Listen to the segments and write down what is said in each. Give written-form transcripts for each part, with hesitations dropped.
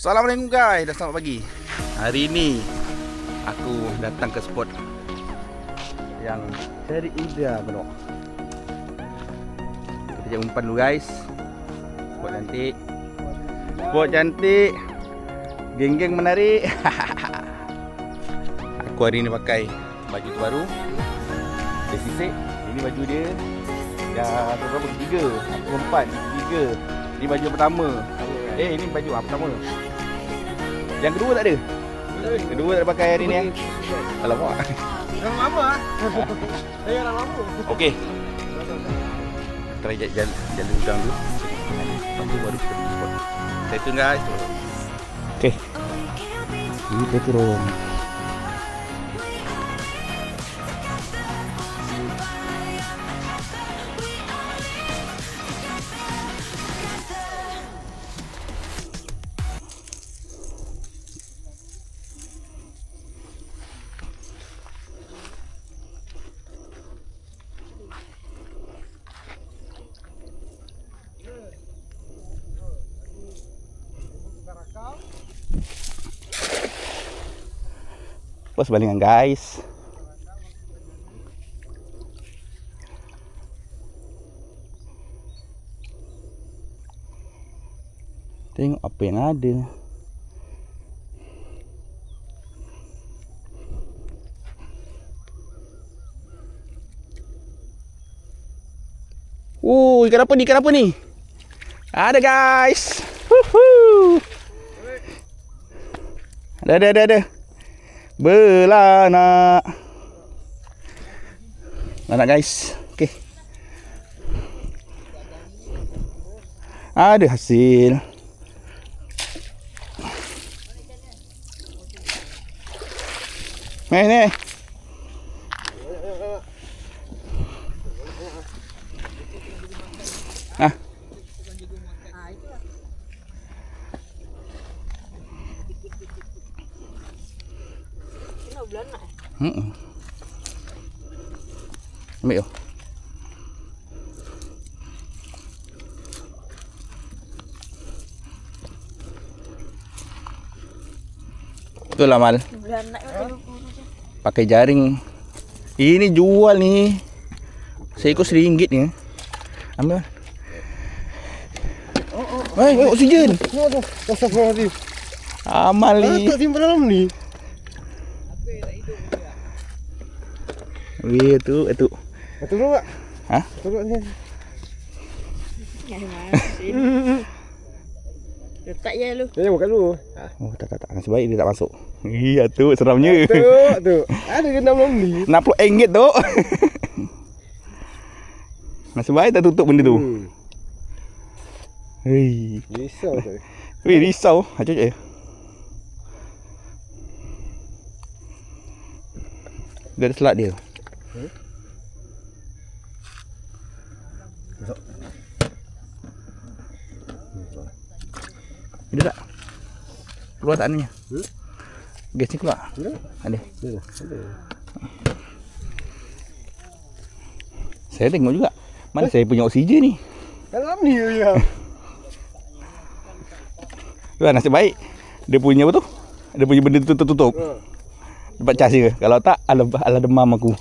Assalamualaikum guys, dah selamat pagi. Hari ini aku datang ke spot yang Cherry Ida Bedok. Kita cari umpan dulu guys. Spot cantik. Spot cantik. Geng-geng menarik. Aku hari ini pakai baju baru. Dia sisik. Ini baju dia. Dah berapa? 3. Aku umpan 3. Ini baju pertama. Ini baju apa pertama? Yang kedua tak ada? Kedua tak ada pakai hari ni. Alamak. Orang lama ah. Saya orang lama. Okey. Try jalan udang dulu. Lepas tu baru kita pergi spot. Stay tune guys. Okey. Kita turun. Pas balingan guys. Tengok apa yang ada. Ikan apa ni? Ikan apa ni? Ada guys. Ada. Belanak. Belanak guys. Okey. Ada hasil. Ni. Ambil tu. Betul lah Mal. Pakai jaring. Ini jual ni. Seekor RM1 ni. Ambil. Oksigen. Astagfirullahaladzim. Amal ni. Tak simpan dalam ni. Weh tu. Betul dulu tak? Ha? Betul dulu ni. Letak je lu. Dia bukan dulu. Oh tak. Nasib baik dia tak masuk. Iya tu seramnya. Tu. Ada genam dalam ni. RM60 tu. Nasib baik tak tutup benda tu. Hei. Risau tu. Weh risau. Acuk je. Dia ada selat dia. Ada tak? Keluar tak ni? Gas ni keluar? Ada. Saya tengok juga. Mana saya punya oksigen ni? Dalam ni ya. Nasib baik. Dia punya apa tu? Dia punya benda tu tutup. Dapat cas je. Kalau tak, ala demam aku.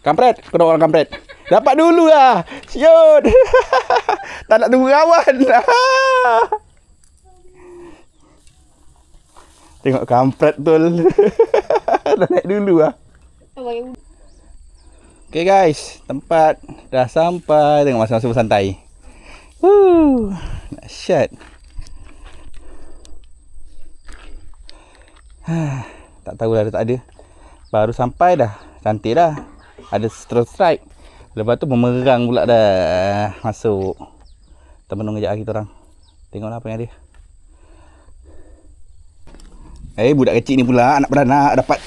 Kampret, kau nak orang kampret. Dapat dulu lah. Siut. Tak nak tunggu kawan. Tengok kampret betul. Dah naik dulu lah. Okay guys, tempat dah sampai. Tengok masa-masa bersantai. Dahsyat. Tak tahulah ada tak ada. Baru sampai dah. Cantik dah. Ada strike. Lepas tu memerang pula dah. Masuk. Termenung kejap kita orang. Tengoklah apa yang ada. Budak kecil ni pula. Anak beranak dapat.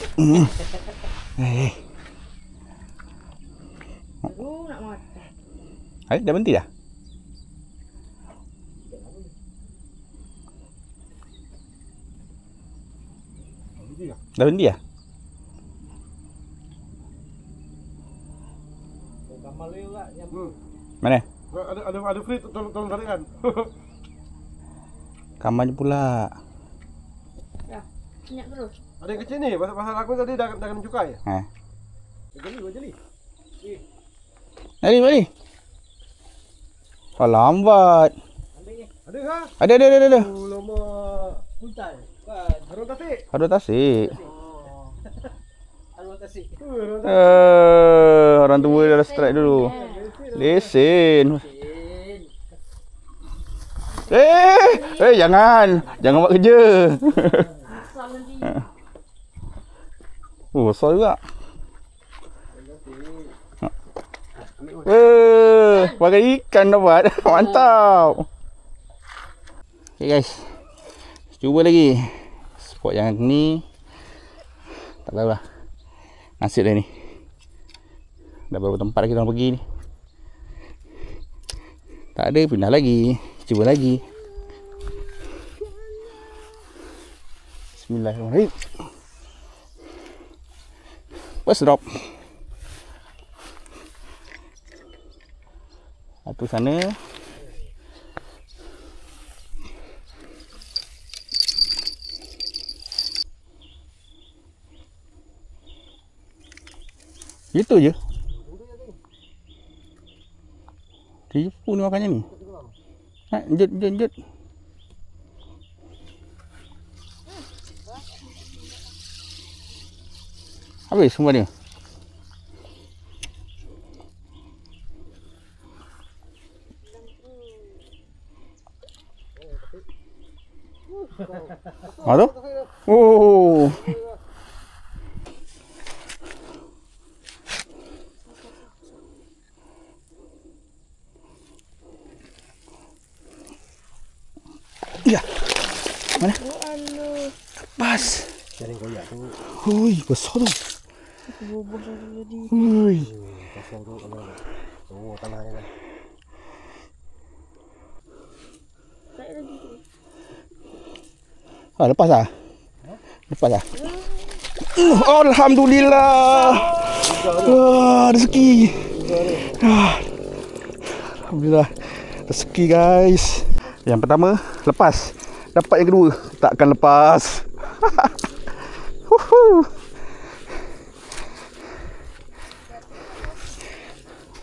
Dah berhenti dah? Dah berhenti dah? Mana? Ada free tolong tarikan. Kamarnya pula. Ya, minyak terus. Ada yang kecil nih, pasal aku tadi dah kena cukai. Dua jeli. Mari. Oh, lambat. Ada kah? Ada. Lama. Puntal. Kan. Harum tasik. Ada tasik. Oh. Harum tasik. Orang tua dah strike dulu. Lesen. Jangan buat kerja. Asal nanti. Oh, besar juga. Pakai ikan dapat. Mantap. Okay guys, cuba lagi. Spot yang ni tak tahu lah. Nasib dah ni. Dah berapa tempat kita orang pergi ni. Tak ada, pindah lagi. Cuba lagi. Bismillahirrahmanirrahim. First drop. Satu sana. Itu je. Tipu ni makannya ni. Jut. Habis semua ni. Ada? Oh. Ya. Mana? Pas. Jaring koyak tu. Hui, besar tu. Bubur tadi. Hui. Kosong tu kalau. Oh, tanahnya dah. Tak lagi tu. Lepas ah. Alhamdulillah. Rezeki. Alhamdulillah. Rezeki guys. Yang pertama lepas. Dapat yang kedua takkan lepas.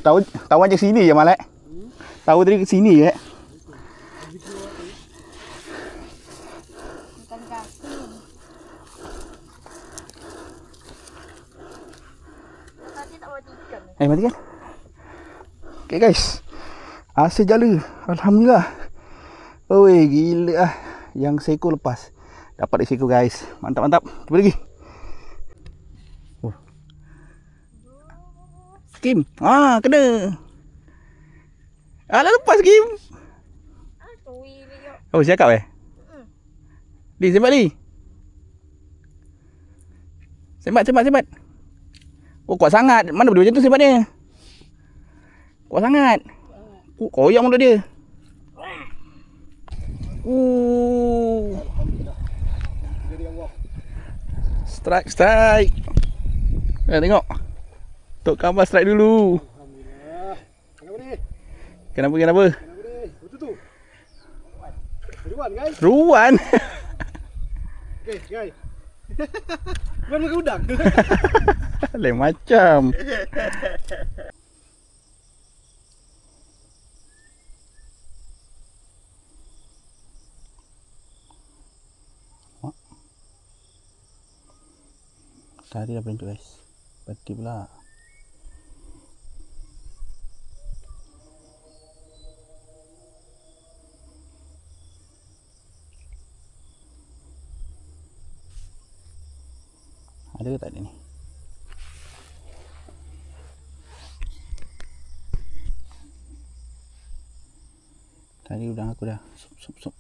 Tahu aja sini je Malek. Tahu tadi ke sini je. Bukan kaki. Tadi tak matikan. Matikan. Okay guys. Hasil jala. Alhamdulillah. Oi, gila ah. Yang seekor lepas. Dapat seekor guys. Mantap. Cuba lagi. Kim. Kena. Alah lepas Kim. Oh, siap Li, sempat Li. Sempat. Oh, kuat sangat. Mana boleh macam tu sempat dia. Kuat sangat. Koyak mulut dia. Strike. Tengok. Tok Kamal strike dulu. Alhamdulillah. Kenapa? Kenapa ni? Betul tu. Ruan guys. Ruan. Okey, guys. Ruan makan udang. Lain macam. Tadi dah berhenti guys. Berhenti pula. Ada ke tak ada ni? Tadi udang aku dah. Sup.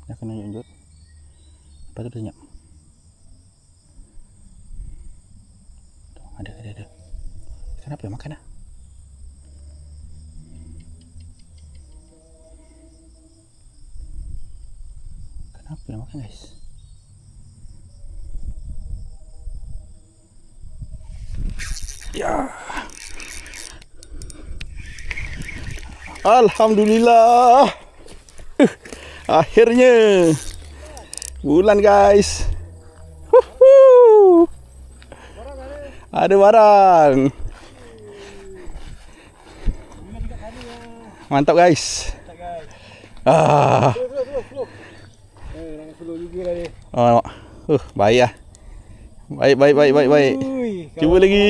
Dah kena junjut. Lepas tu senyap. Tuh, ada. Kenapa dia makan dah? Kenapa dia makan guys? Ya. Alhamdulillah. Akhirnya bulan guys. Ada barang. Mantap guys. Oh, baik lah. Baik. Cuba lagi.